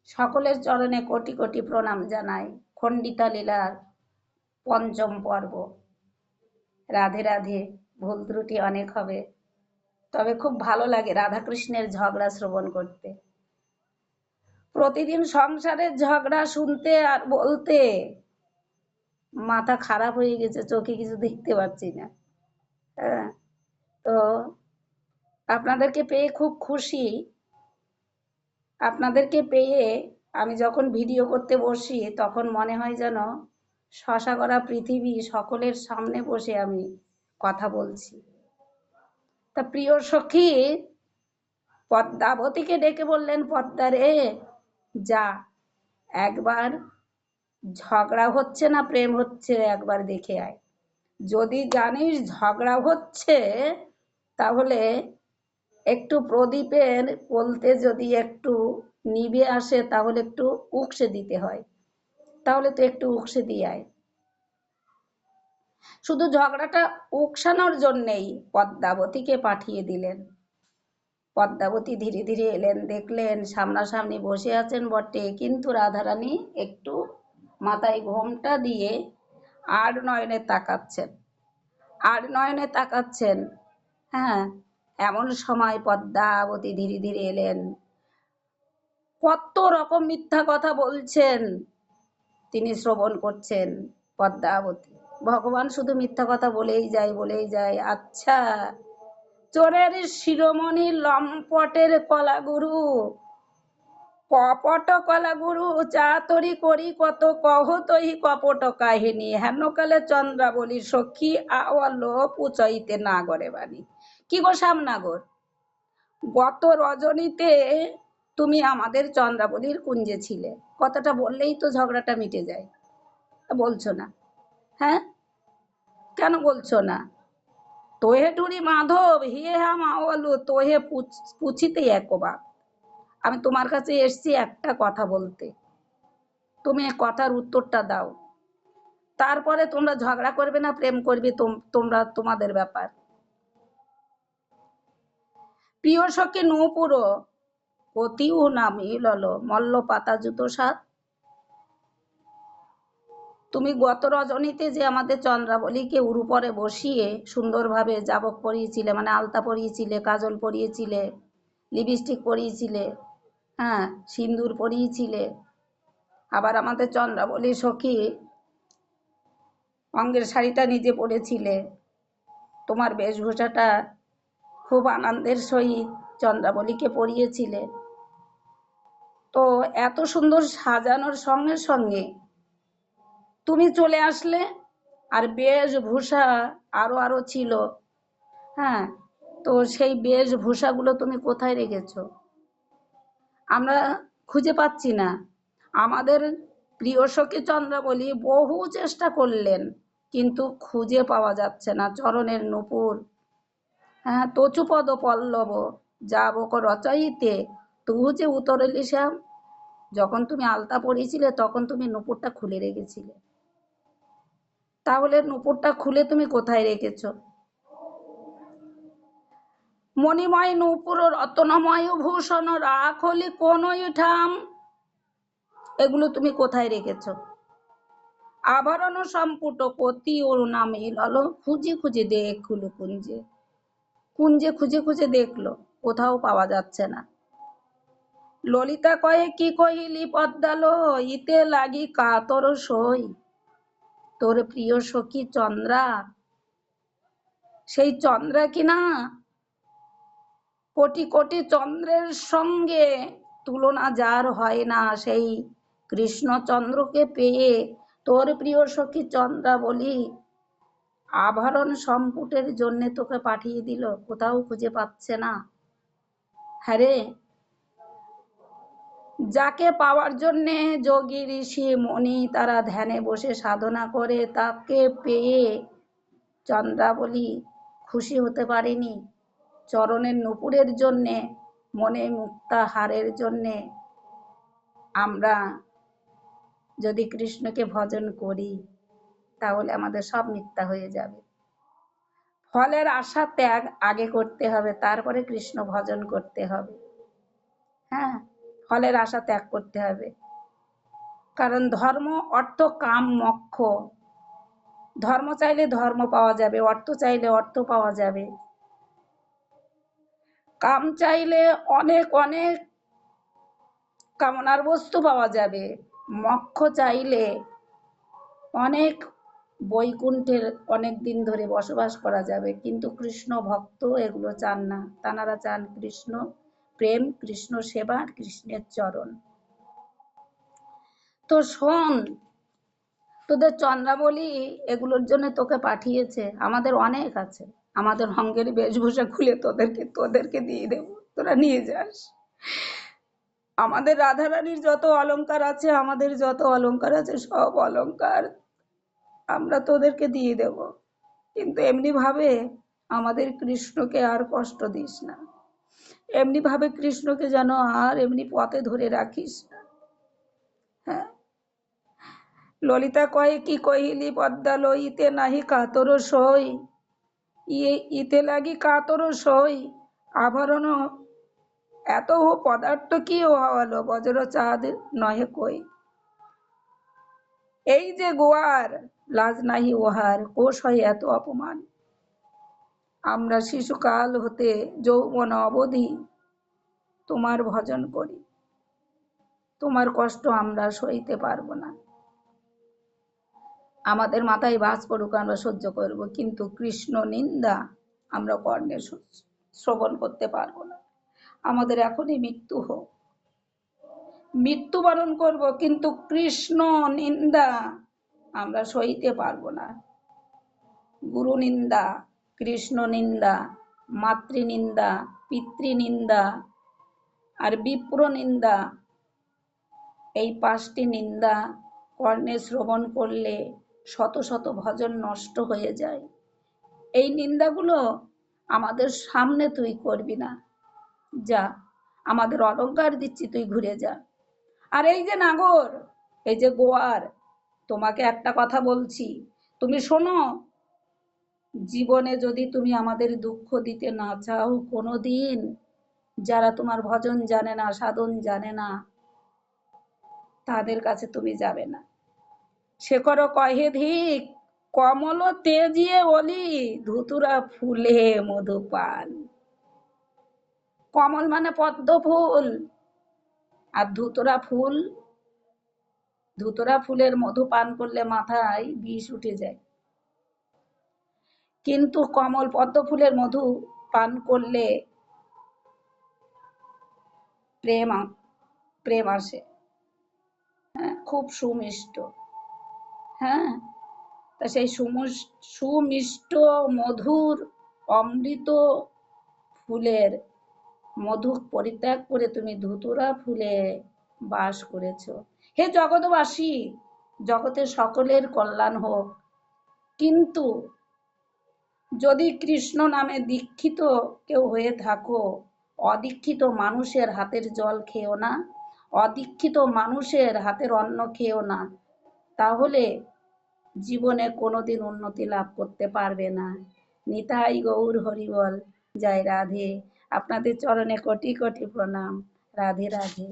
সকলের চরণে কোটি কোটি প্রণাম জানাই। খণ্ডিতা লীলার পঞ্চম পর্ব। রাধে রাধে। ভুল ত্রুটি অনেক হবে, তবে খুব ভালো লাগে রাধাকৃষ্ণের ঝগড়া শ্রবণ করতে। প্রতিদিন সংসারের ঝগড়া শুনতে আর বলতে মাথা খারাপ হয়ে গেছে, চোখে কিছু দেখতে পাচ্ছি না। তো আপনাদেরকে পেয়ে খুব খুশি। আপনাদেরকে পেয়ে আমি যখন ভিডিও করতে বসি তখন মনে হয় যেন শশা করা পৃথিবী সকলের সামনে বসে আমি কথা বলছি। তা প্রিয় সখী পদ্মাবতীকে ডেকে বললেন, পদ্মা রে যা, একবার ঝগড়া হচ্ছে না প্রেম হচ্ছে একবার দেখে আয়। যদি জানিস ঝগড়া হচ্ছে তাহলে একটু প্রদীপের বলতে যদি একটু নিভে আসে তাহলে একটু উকসে দিতে হয়, তাহলে তো একটু উকসে দিয়ে আয়। শুধু ঝগড়াটা উকসানোর জন্যেই পদ্মাবতীকে পাঠিয়ে দিলেন। পদ্মাবতী ধীরে ধীরে এলেন, দেখলেন সামনাসামনি বসে আছেন বটে, কিন্তু রাধারানী একটু মাথায় ঘোমটা দিয়ে আর নয়নে তাকাচ্ছেন, আর নয়নে তাকাচ্ছেন। হ্যাঁ, এমন সময় পদ্মাবতী ধীরে ধীরে এলেন। কত রকম মিথ্যা কথা বলছেন তিনি শ্রবণ করছেন পদ্মাবতী। ভগবান শুধু মিথ্যা কথা বলেই যায় বলেই যায়। আচ্ছা, চোরের শিরোমণি লম্পটের কলাগুরু, কপট কলাগুরু চাতরি করি কত কহ তৈ কপট কাহিনী, হেনকালে চন্দ্রাবলী সখী আওয়ালো পুচাইতে নাগরে বাণী। কি গো শ্যামনাগর, গত রজনীতে তুমি আমাদের চন্দ্রাবলীর কুঞ্জে ছিলে, কথাটা বললেই তো ঝগড়াটা মিটে যায়। বলছো না? হ্যাঁ, কেন বলছো না? তোহে টুরি মাধব হিয়ে হাম আওয়ালু তোহে পুছিতে একবার। আমি তোমার কাছে এসছি একটা কথা বলতে, তুমি কথার উত্তরটা দাও, তারপরে তোমরা ঝগড়া করবে না প্রেম করবে তোমরা তোমাদের ব্যাপার। প্রিয় সখী নূপুর অতিউ নাম ইলল মল্ল পাতা জুতো সাত। তুমি গত রজনীতে যে আমাদের চন্দ্রাবলীকে উরুপরে বসিয়ে সুন্দরভাবে যাবক পরিয়েছিলে, মানে আলতা পরিয়েছিলে, কাজল পরিয়েছিলে, লিপস্টিক পরিয়েছিলে, হ্যাঁ সিঁদুর পরিয়েছিলে। আবার আমাদের চন্দ্রাবলী সখী অঙ্গের শাড়িটা নিজে পরেছিলে। তোমার বেশভূষাটা খুব আনন্দের সহিত চন্দ্রাবলীকে পরিয়েছিলে। তো এত সুন্দর সাজানোর সঙ্গে সঙ্গে তুমি চলে আসলে, আর বেশভূষা আরো আরো ছিল। হ্যাঁ, তো সেই বেশভূষাগুলো তুমি কোথায় রেখেছো? আমরা খুঁজে পাচ্ছি না। আমাদের প্রিয় সখী চন্দ্রাবলী বহু চেষ্টা করলেন, কিন্তু খুঁজে পাওয়া যাচ্ছে না চরণের নূপুর। হ্যাঁ, তচুপদ পল্লব যাবক রচয়িতে তুহু যে উতরলি শ্যাম। যখন তুমি আলতা পরিয়েছিলে তখন তুমি নূপুরটা খুলে রেখেছিলে, তাহলে নূপুরটা খুলে তুমি কোথায় রেখেছো? মণিময় নূপুর রত্নময় ভূষণ রাখলি কোন ঠাম, এগুলো তুমি কোথায় রেখেছো? আভরণ সম্পুট কতি ওর নামে লল, খুঁজে খুঁজে দেখলো কুঞ্জে, কুঞ্জে খুঁজে খুঁজে দেখলো, কোথাও পাওয়া যাচ্ছে না। ললিতা কয়ে কি কহিলি পদ্মালো, ইতে লাগি কাতর সই। তোর প্রিয় সখী চন্দ্রা, সেই চন্দ্রা কিনা কোটি কোটি চন্দ্রের সঙ্গে তুলনা যার হয় না, সেই কৃষ্ণচন্দ্রকে পেয়ে তোর প্রিয় সখী চন্দ্রাবলী আভরণ সম্পুটের জন্য তোকে পাঠিয়ে দিল, কোথাও খুঁজে পাচ্ছে না। হ্যাঁ রে, যাকে পাওয়ার জন্যে যোগী ঋষি মণি তারা ধ্যানে বসে সাধনা করে, তাকে পেয়ে চন্দ্রাবলী খুশি হতে পারেনি। চরণের নূপুরের জন্যে, মনে মুক্তাহারের জন্যে আমরা যদি কৃষ্ণকে ভজন করি তাহলে আমাদের সব মিথ্যা হয়ে যাবে। ফলের আশা ত্যাগ আগে করতে হবে, তারপরে কৃষ্ণ ভজন করতে হবে। হ্যাঁ, ফলের আশা ত্যাগ করতে হবে। কারণ ধর্ম, অর্থ, কাম, মোক্ষ। ধর্ম চাইলে ধর্ম পাওয়া যাবে, অর্থ চাইলে অর্থ পাওয়া যাবে, কাম চাইলে অনেক অনেক কামনার বস্তু পাওয়া যাবে, মোক্ষ চাইলে অনেক বৈকুণ্ঠের অনেক দিন ধরে বসবাস করা যাবে। কিন্তু কৃষ্ণ ভক্ত এগুলো চান না, তানারা চান কৃষ্ণ প্রেম, কৃষ্ণ সেবা, কৃষ্ণের চরণ। তো শোন, তোদের চন্দ্রাবলী এগুলোর জন্য তোকে পাঠিয়েছে, আমাদের অনেক আছে, আমাদের অঙ্গের বেশভূষা খুলে তোদেরকে দিয়ে দেব, তোরা নিয়ে যাস। আমাদের রাধারানীর যত অলংকার আছে, আমাদের যত অলংকার আছে, সব অলংকার আমরা তোদেরকে দিয়ে দেব। কিন্তু এমনি ভাবে আমাদের কৃষ্ণকে আর কষ্ট দিস না, এমনি ভাবে কৃষ্ণকে যেন আর এমনি পথে ধরে রাখিস না। হ্যাঁ, ললিতা কয় কি কহিলি পদ্মা লইতে নাহি কাতর সই, ইতে লাগি কাতর সই, আভরণ এত পদার্থ কি হওয়ালো, বজ্র চাঁদ নহে কই। এই যে গোয়ার লাজ নাহি ওহার, কোষ হয় এত অপমান। আমরা শিশুকাল হতে যৌবন অবধি তোমার ভজন করি, তোমার কষ্ট আমরা সইতে পারবো না। আমাদের মাথায় বাজ পড়ুক, আমরা সহ্য করব, কিন্তু কৃষ্ণ নিন্দা আমরা কর্ণে শ্রবণ করতে পারবো না। আমাদের এখনই মৃত্যু হোক, মৃত্যুবরণ করব, কিন্তু কৃষ্ণ নিন্দা আমরা সইতে পারবো না। গুরু নিন্দা, কৃষ্ণ নিন্দা, মাতৃনিন্দা, পিতৃনিন্দা আর বিপ্র নিন্দা, এই 5টি নিন্দা কর্ণে শ্রবণ করলে শত শত ভজন নষ্ট হয়ে যায়। এই নিন্দাগুলো আমাদের সামনে তুই করবি না, যা, আমাদের অলংকার দিচ্ছি, তুই ঘুরে যা। আর এই যে নাগর, এই যে গোয়ার, তোমাকে একটা কথা বলছি, তুমি শোনো, জীবনে যদি তুমি আমাদের দুঃখ দিতে না চাও কোনোদিন, যারা তোমার ভজন জানে না, সাধন জানে না, তাদের কাছে তুমি যাবে না। শেখর কহে ধিক, কমল তেজিয়ে বলি, ধুতুরা ফুলে মধুপান। কমল মানে পদ্ম ফুল, আর ধুতুরা ফুল, ধুতুরা ফুলের মধু পান করলে মাথায় বিষ উঠে যায়, কিন্তু কমল পদ্ম ফুলের মধু পান করলে প্রেম প্রেম আসে। হ্যাঁ, খুব সুমিষ্ট। হ্যাঁ, তা সেই সুমিষ্ট মধুর অমৃত ফুলের মধু পরিত্যাগ করে তুমি ধুতুরা ফুলে বাস করেছ। হে জগৎবাসী, জগতের সকলের কল্যাণ হোক, কিন্তু যদি কৃষ্ণ নামে দীক্ষিত কেউ হয়ে থাকো, অদীক্ষিত মানুষের হাতের জল খেও না, অদীক্ষিত মানুষের হাতের অন্ন খেও না, তাহলে জীবনে কোনোদিন উন্নতি লাভ করতে পারবে না। নিতাই গৌর হরিবল। জয় রাধে। আপনাদের চরণে কোটি কোটি প্রণাম। রাধে রাধে।